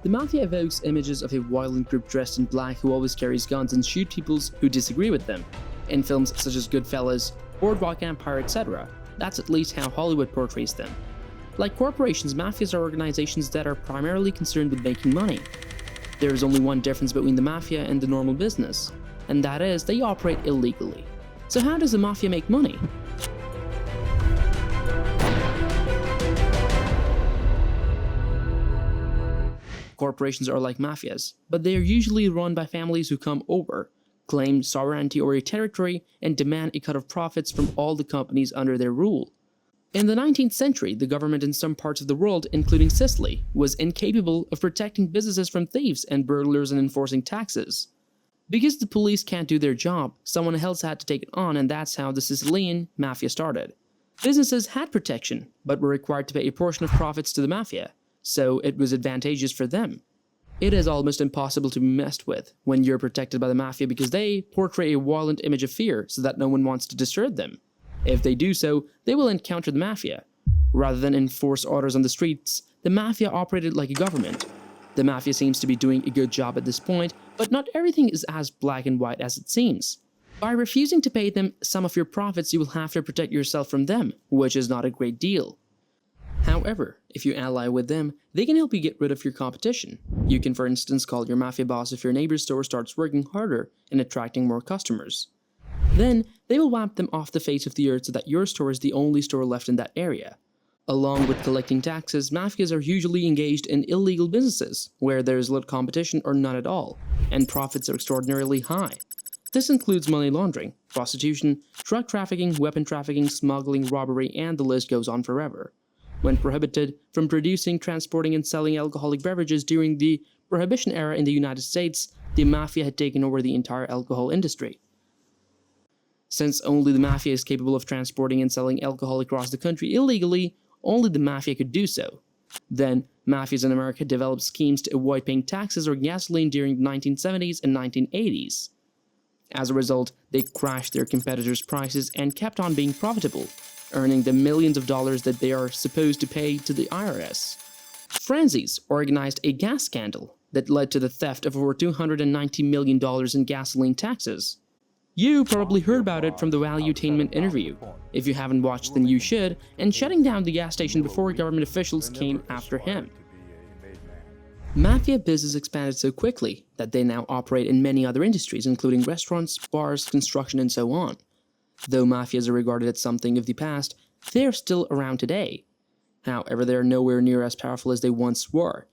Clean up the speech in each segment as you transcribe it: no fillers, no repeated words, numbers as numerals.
The Mafia evokes images of a violent group dressed in black who always carries guns and shoot people who disagree with them. In films such as Goodfellas, Boardwalk Empire, etc., that's at least how Hollywood portrays them. Like corporations, mafias are organizations that are primarily concerned with making money. There is only one difference between the mafia and the normal business, and that is they operate illegally. So how does the mafia make money? Corporations are like mafias, but they are usually run by families who come over, claim sovereignty over a territory, and demand a cut of profits from all the companies under their rule. In the 19th century, the government in some parts of the world, including Sicily, was incapable of protecting businesses from thieves and burglars and enforcing taxes. Because the police can't do their job, someone else had to take it on, and that's how the Sicilian mafia started. Businesses had protection, but were required to pay a portion of profits to the mafia, so it was advantageous for them. It is almost impossible to be messed with when you're protected by the mafia because they portray a violent image of fear so that no one wants to disturb them. If they do so, they will encounter the mafia. Rather than enforce orders on the streets, the mafia operated like a government. The mafia seems to be doing a good job at this point, but not everything is as black and white as it seems. By refusing to pay them some of your profits, you will have to protect yourself from them, which is not a great deal. However, if you ally with them, they can help you get rid of your competition. You can, for instance, call your mafia boss if your neighbor's store starts working harder and attracting more customers. Then, they will wipe them off the face of the earth so that your store is the only store left in that area. Along with collecting taxes, mafias are usually engaged in illegal businesses, where there is little competition or none at all, and profits are extraordinarily high. This includes money laundering, prostitution, drug trafficking, weapon trafficking, smuggling, robbery, and the list goes on forever. When prohibited from producing, transporting, and selling alcoholic beverages during the Prohibition era in the United States, the mafia had taken over the entire alcohol industry. Since only the mafia is capable of transporting and selling alcohol across the country illegally, only the mafia could do so. Then, mafias in America developed schemes to avoid paying taxes or gasoline during the 1970s and 1980s. As a result, they crashed their competitors' prices and kept on being profitable, earning the millions of dollars that they are supposed to pay to the IRS. Frenzies organized a gas scandal that led to the theft of over $290 million in gasoline taxes. You probably heard about it from the Valuetainment interview. If you haven't watched, then you should, and shutting down the gas station before government officials came after him. Mafia business expanded so quickly that they now operate in many other industries, including restaurants, bars, construction, and so on. Though mafias are regarded as something of the past, they are still around today. However, they are nowhere near as powerful as they once were.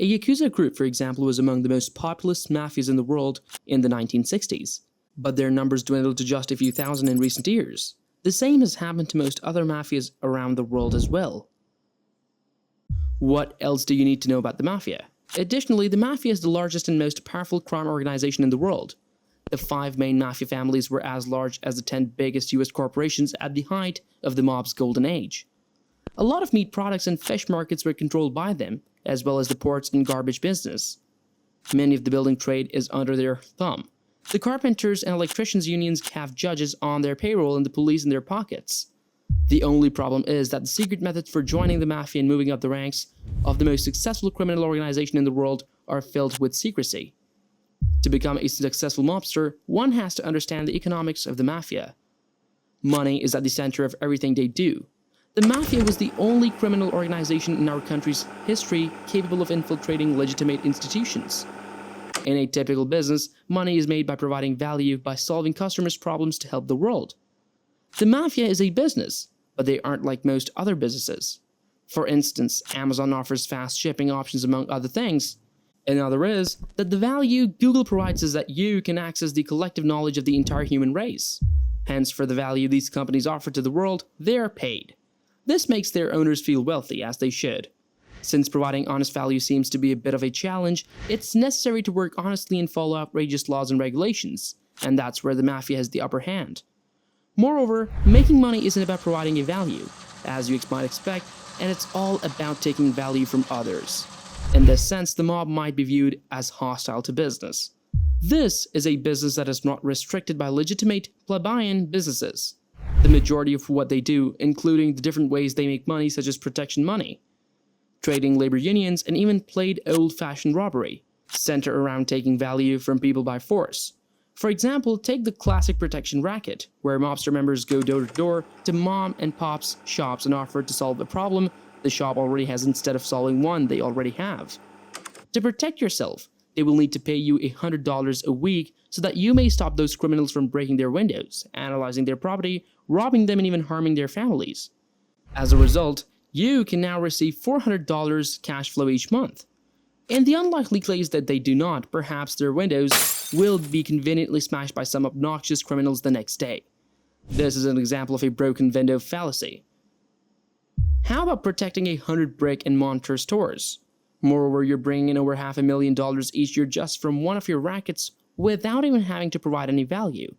A Yakuza group, for example, was among the most populous mafias in the world in the 1960s. But their numbers dwindled to just a few thousand in recent years. The same has happened to most other mafias around the world as well. What else do you need to know about the mafia? Additionally, the mafia is the largest and most powerful crime organization in the world. The 5 main mafia families were as large as the 10 biggest US corporations at the height of the mob's golden age. A lot of meat products and fish markets were controlled by them, as well as the ports and garbage business. Many of the building trade is under their thumb. The carpenters and electricians unions have judges on their payroll and the police in their pockets. The only problem is that the secret methods for joining the mafia and moving up the ranks of the most successful criminal organization in the world are filled with secrecy. To become a successful mobster, one has to understand the economics of the mafia. Money is at the center of everything they do. The mafia was the only criminal organization in our country's history capable of infiltrating legitimate institutions. In a typical business, money is made by providing value by solving customers' problems to help the world. The mafia is a business, but they aren't like most other businesses. For instance, Amazon offers fast shipping options among other things. Another is that the value Google provides is that you can access the collective knowledge of the entire human race. Hence, for the value these companies offer to the world, they are paid. This makes their owners feel wealthy, as they should. Since providing honest value seems to be a bit of a challenge, it's necessary to work honestly and follow outrageous laws and regulations, and that's where the mafia has the upper hand. Moreover, making money isn't about providing a value, as you might expect, and it's all about taking value from others. In this sense, the mob might be viewed as hostile to business. This is a business that is not restricted by legitimate plebeian businesses. The majority of what they do, including the different ways they make money, such as protection money. trading labor unions, and even played old-fashioned robbery, centered around taking value from people by force. For example, take the classic protection racket, where mobster members go door to door to mom and pop's shops and offer to solve a problem the shop already has instead of solving one they already have. To protect yourself, they will need to pay you $100 a week so that you may stop those criminals from breaking their windows, analyzing their property, robbing them, and even harming their families. As a result, you can now receive $400 cash flow each month. In the unlikely case that they do not, perhaps their windows will be conveniently smashed by some obnoxious criminals the next day. This is an example of a broken window fallacy. How about protecting 100 brick and mortar stores? Moreover, you're bringing in over $500,000 each year just from one of your rackets without even having to provide any value.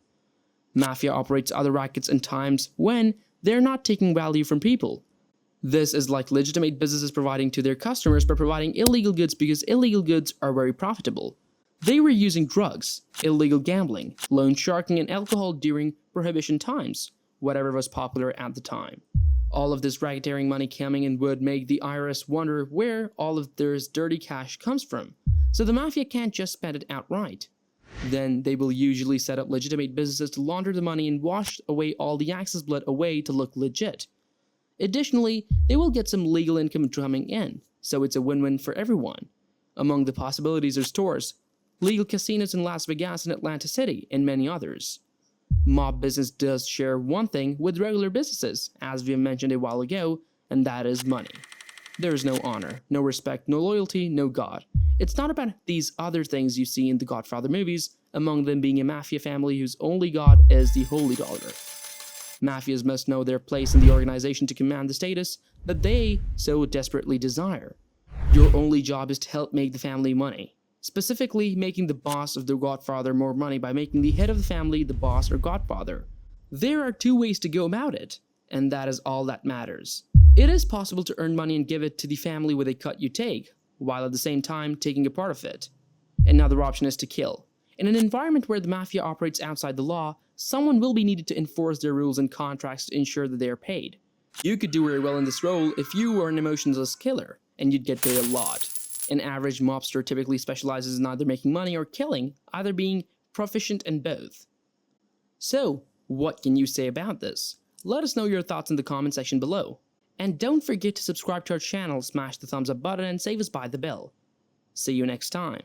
Mafia operates other rackets in times when they're not taking value from people. This is like legitimate businesses providing to their customers by providing illegal goods because illegal goods are very profitable. They were using drugs, illegal gambling, loan sharking, and alcohol during prohibition times, whatever was popular at the time. All of this racketeering money coming in would make the IRS wonder where all of their dirty cash comes from, so the mafia can't just spend it outright. Then they will usually set up legitimate businesses to launder the money and wash away all the excess blood away to look legit. Additionally, they will get some legal income coming in, so it's a win-win for everyone. Among the possibilities are stores, legal casinos in Las Vegas and Atlantic City, and many others. Mob business does share one thing with regular businesses, as we have mentioned a while ago, and that is money. There is no honor, no respect, no loyalty, no God. It's not about these other things you see in the Godfather movies, among them being a mafia family whose only God is the holy dollar. Mafias must know their place in the organization to command the status that they so desperately desire. Your only job is to help make the family money. Specifically, making the boss of the Godfather more money by making the head of the family the boss or Godfather. There are two ways to go about it, and that is all that matters. It is possible to earn money and give it to the family with a cut you take, while at the same time taking a part of it. Another option is to kill. In an environment where the mafia operates outside the law, someone will be needed to enforce their rules and contracts to ensure that they are paid. You could do very well in this role if you were an emotionless killer, and you'd get paid a lot. An average mobster typically specializes in either making money or killing, either being proficient in both. So, what can you say about this? Let us know your thoughts in the comment section below. And don't forget to subscribe to our channel, smash the thumbs up button, and save us by the bell. See you next time.